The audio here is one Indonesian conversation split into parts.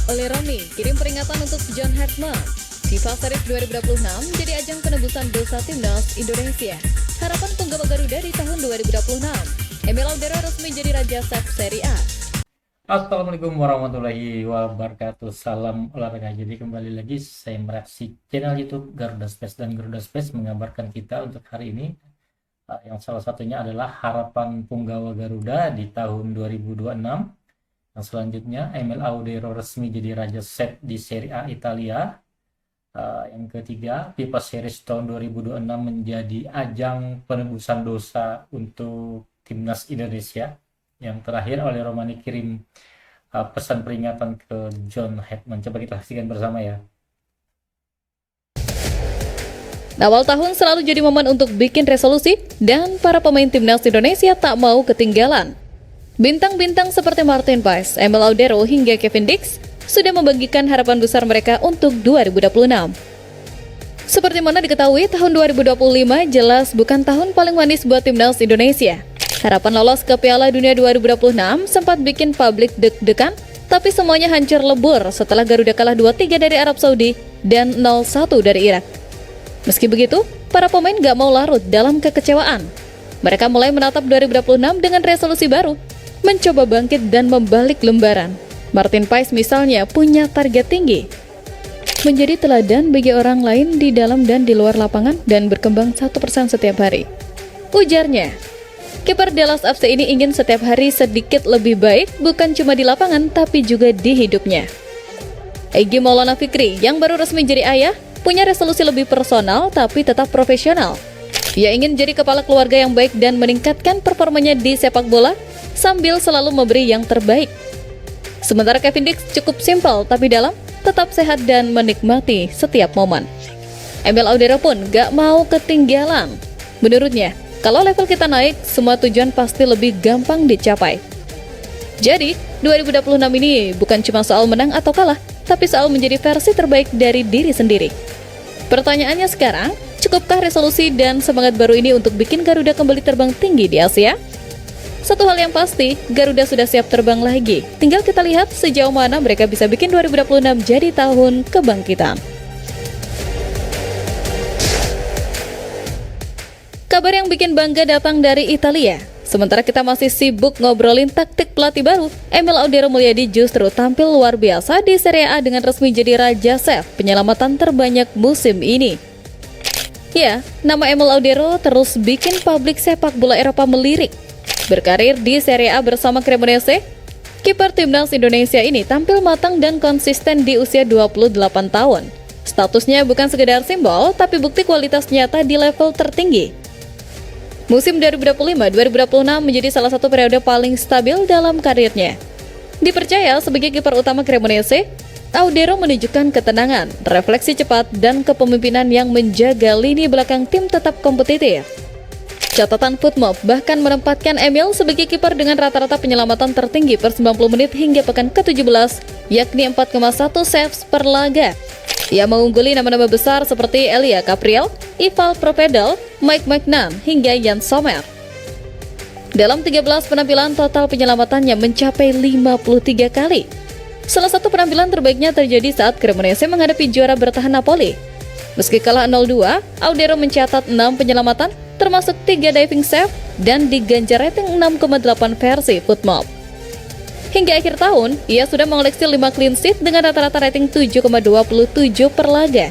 Oleh Romi, kirim peringatan untuk John Hartman. FIFA Series 2026 jadi ajang penebusan dosa timnas Indonesia. Harapan penggawa Garuda di tahun 2026. Emil Audero resmi jadi Raja Sep Serie A. Assalamualaikum warahmatullahi wabarakatuh. Salam olahraga. Jadi kembali lagi saya mereaksi channel YouTube Garuda Space, dan Garuda Space mengabarkan kita untuk hari ini yang salah satunya adalah harapan punggawa Garuda di tahun 2026. Yang selanjutnya, Emil Audero resmi jadi Raja Sep di Serie A Italia. Yang ketiga, FIFA Series tahun 2026 menjadi ajang penebusan dosa untuk timnas Indonesia. Yang terakhir, oleh Romani kirim pesan peringatan ke John Hetman. Coba kita saksikan bersama ya. Awal tahun selalu jadi momen untuk bikin resolusi, dan para pemain timnas Indonesia tak mau ketinggalan. Bintang-bintang seperti Martin Paes, Emil Audero hingga Kevin Dix sudah membagikan harapan besar mereka untuk 2026. Seperti mana diketahui, tahun 2025 jelas bukan tahun paling manis buat timnas Indonesia. Harapan lolos ke Piala Dunia 2026 sempat bikin publik deg-degan, tapi semuanya hancur lebur setelah Garuda kalah 2-3 dari Arab Saudi dan 0-1 dari Irak. Meski begitu, para pemain gak mau larut dalam kekecewaan. Mereka mulai menatap 2026 dengan resolusi baru, mencoba bangkit dan membalik lembaran. Martin Paes misalnya punya target tinggi, menjadi teladan bagi orang lain di dalam dan di luar lapangan dan berkembang 1% setiap hari. Ujarnya, kiper Dallas FC ini ingin setiap hari sedikit lebih baik, bukan cuma di lapangan, tapi juga di hidupnya. Egy Maulana Fikri, yang baru resmi jadi ayah, punya resolusi lebih personal, tapi tetap profesional. Ia ingin jadi kepala keluarga yang baik dan meningkatkan performanya di sepak bola, sambil selalu memberi yang terbaik. Sementara Kevin Dix cukup simpel, tapi dalam, tetap sehat dan menikmati setiap momen. Emil Audero pun gak mau ketinggalan. Menurutnya, kalau level kita naik, semua tujuan pasti lebih gampang dicapai. Jadi, 2026 ini bukan cuma soal menang atau kalah, tapi soal menjadi versi terbaik dari diri sendiri. Pertanyaannya sekarang, cukupkah resolusi dan semangat baru ini untuk bikin Garuda kembali terbang tinggi di Asia? Satu hal yang pasti, Garuda sudah siap terbang lagi. Tinggal kita lihat sejauh mana mereka bisa bikin 2026 jadi tahun kebangkitan. Kabar yang bikin bangga datang dari Italia. Sementara kita masih sibuk ngobrolin taktik pelatih baru, Emil Audero Mulyadi justru tampil luar biasa di Serie A dengan resmi jadi Raja Sep penyelamatan terbanyak musim ini. Ya, nama Emil Audero terus bikin publik sepak bola Eropa melirik. Berkarir di Serie A bersama Cremonese, kiper timnas Indonesia ini tampil matang dan konsisten di usia 28 tahun. Statusnya bukan sekedar simbol, tapi bukti kualitas nyata di level tertinggi. Musim 2025-2026 menjadi salah satu periode paling stabil dalam karirnya. Dipercaya sebagai kiper utama Cremonese, Audero menunjukkan ketenangan, refleksi cepat, dan kepemimpinan yang menjaga lini belakang tim tetap kompetitif. Catatan Footmob bahkan menempatkan Emil sebagai kiper dengan rata-rata penyelamatan tertinggi per 90 menit hingga pekan ke-17, yakni 4,1 saves per laga. Ia mengungguli nama-nama besar seperti Elia Capriel, Ival Provedel, Mike Magnan, hingga Jan Sommer. Dalam 13 penampilan, total penyelamatannya mencapai 53 kali. Salah satu penampilan terbaiknya terjadi saat Cremonese menghadapi juara bertahan Napoli. Meski kalah 0-2, Audero mencatat 6 penyelamatan, termasuk 3 diving save, dan diganjar rating 6,8 versi Footmob. Hingga akhir tahun, ia sudah mengoleksi 5 clean sheet dengan rata-rata rating 7,27 per laga,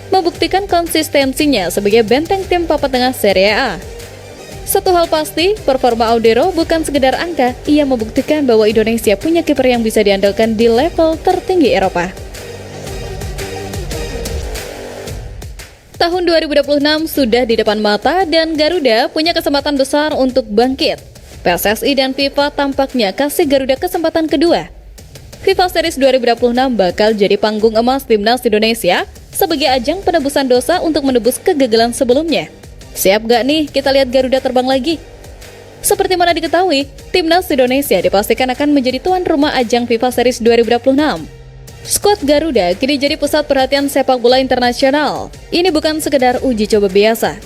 membuktikan konsistensinya sebagai benteng tim papan tengah Serie A. Satu hal pasti, performa Audero bukan sekedar angka, ia membuktikan bahwa Indonesia punya kiper yang bisa diandalkan di level tertinggi Eropa. Tahun 2026 sudah di depan mata dan Garuda punya kesempatan besar untuk bangkit. PSSI dan FIFA tampaknya kasih Garuda kesempatan kedua. FIFA Series 2026 bakal jadi panggung emas timnas Indonesia sebagai ajang penebusan dosa untuk menebus kegagalan sebelumnya. Siap gak nih kita lihat Garuda terbang lagi? Seperti mana diketahui, timnas Indonesia dipastikan akan menjadi tuan rumah ajang FIFA Series 2026. Skuad Garuda kini jadi pusat perhatian sepak bola internasional. Ini bukan sekedar uji coba biasa.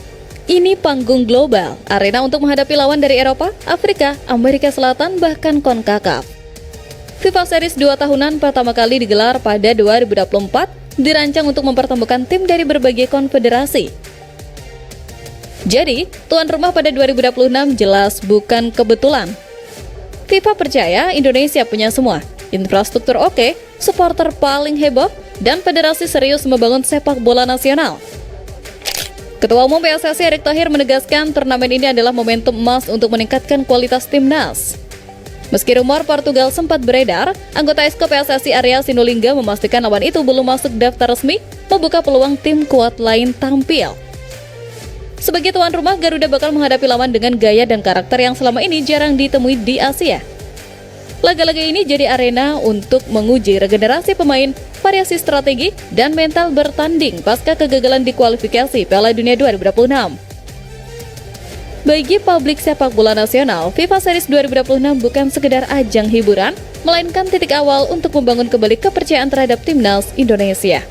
Ini panggung global, arena untuk menghadapi lawan dari Eropa, Afrika, Amerika Selatan, bahkan CONCACAF. FIFA Series 2 tahunan pertama kali digelar pada 2024, dirancang untuk mempertemukan tim dari berbagai konfederasi. Jadi, tuan rumah pada 2026 jelas bukan kebetulan. FIFA percaya Indonesia punya semua, infrastruktur oke, supporter paling heboh, dan federasi serius membangun sepak bola nasional. Ketua Umum PSSI Erick Thohir menegaskan turnamen ini adalah momentum emas untuk meningkatkan kualitas timnas. Meski rumor Portugal sempat beredar, anggota Exco PSSI Arya Sinulinga memastikan lawan itu belum masuk daftar resmi, membuka peluang tim kuat lain tampil. Sebagai tuan rumah, Garuda bakal menghadapi lawan dengan gaya dan karakter yang selama ini jarang ditemui di Asia. Laga-laga ini jadi arena untuk menguji regenerasi pemain, variasi strategi, dan mental bertanding pasca kegagalan di kualifikasi Piala Dunia 2026. Bagi publik sepak bola nasional, FIFA Series 2026 bukan sekedar ajang hiburan, melainkan titik awal untuk membangun kembali kepercayaan terhadap timnas Indonesia.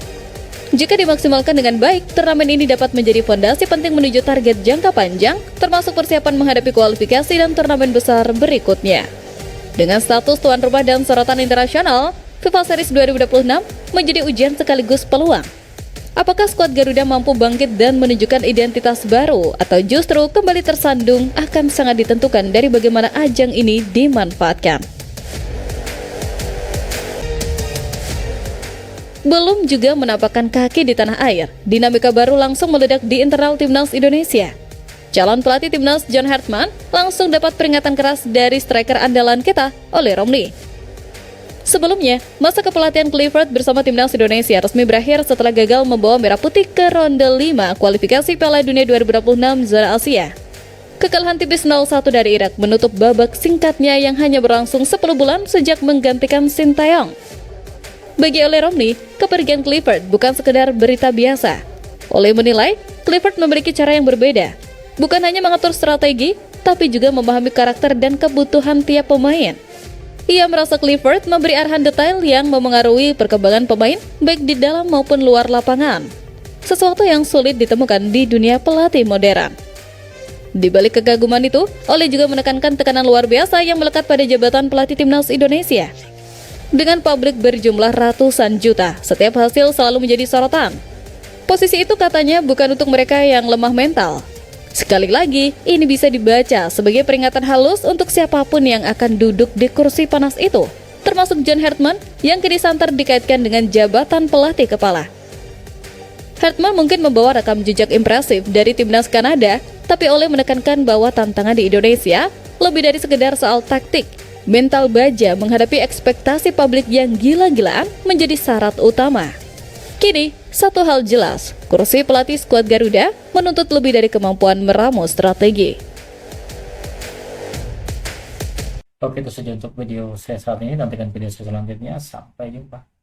Jika dimaksimalkan dengan baik, turnamen ini dapat menjadi fondasi penting menuju target jangka panjang, termasuk persiapan menghadapi kualifikasi dan turnamen besar berikutnya. Dengan status tuan rumah dan sorotan internasional, FIFA Series 2026 menjadi ujian sekaligus peluang. Apakah skuad Garuda mampu bangkit dan menunjukkan identitas baru, atau justru kembali tersandung akan sangat ditentukan dari bagaimana ajang ini dimanfaatkan. Belum juga menampakkan kaki di tanah air, dinamika baru langsung meledak di internal timnas Indonesia. Calon pelatih timnas John Hartman langsung dapat peringatan keras dari striker andalan kita, Ole Romney. Sebelumnya, masa kepelatihan Clifford bersama timnas Indonesia resmi berakhir setelah gagal membawa Merah Putih ke ronde 5 kualifikasi Piala Dunia 2026 zona Asia. Kekalahan tipis 0-1 dari Irak menutup babak singkatnya yang hanya berlangsung 10 bulan sejak menggantikan Sintayong. Bagi Ole Romney, kepergian Clifford bukan sekedar berita biasa. Ole menilai, Clifford memiliki cara yang berbeda. Bukan hanya mengatur strategi, tapi juga memahami karakter dan kebutuhan tiap pemain. Ia merasa Clifford memberi arahan detail yang memengaruhi perkembangan pemain baik di dalam maupun luar lapangan. Sesuatu yang sulit ditemukan di dunia pelatih modern. Di balik kekaguman itu, Ole juga menekankan tekanan luar biasa yang melekat pada jabatan pelatih timnas Indonesia. Dengan publik berjumlah ratusan juta, setiap hasil selalu menjadi sorotan. Posisi itu katanya bukan untuk mereka yang lemah mental. Sekali lagi, ini bisa dibaca sebagai peringatan halus untuk siapapun yang akan duduk di kursi panas itu, termasuk John Hartman yang kini santer dikaitkan dengan jabatan pelatih kepala. Hartman mungkin membawa rekam jejak impresif dari timnas Kanada, tapi Ole menekankan bahwa tantangan di Indonesia lebih dari sekedar soal taktik. Mental baja menghadapi ekspektasi publik yang gila-gilaan menjadi syarat utama. Kini, satu hal jelas, kursi pelatih skuad Garuda menuntut lebih dari kemampuan meramu strategi. Oke, itu saja untuk video saya saat ini. Nantikan video saya selanjutnya. Sampai jumpa.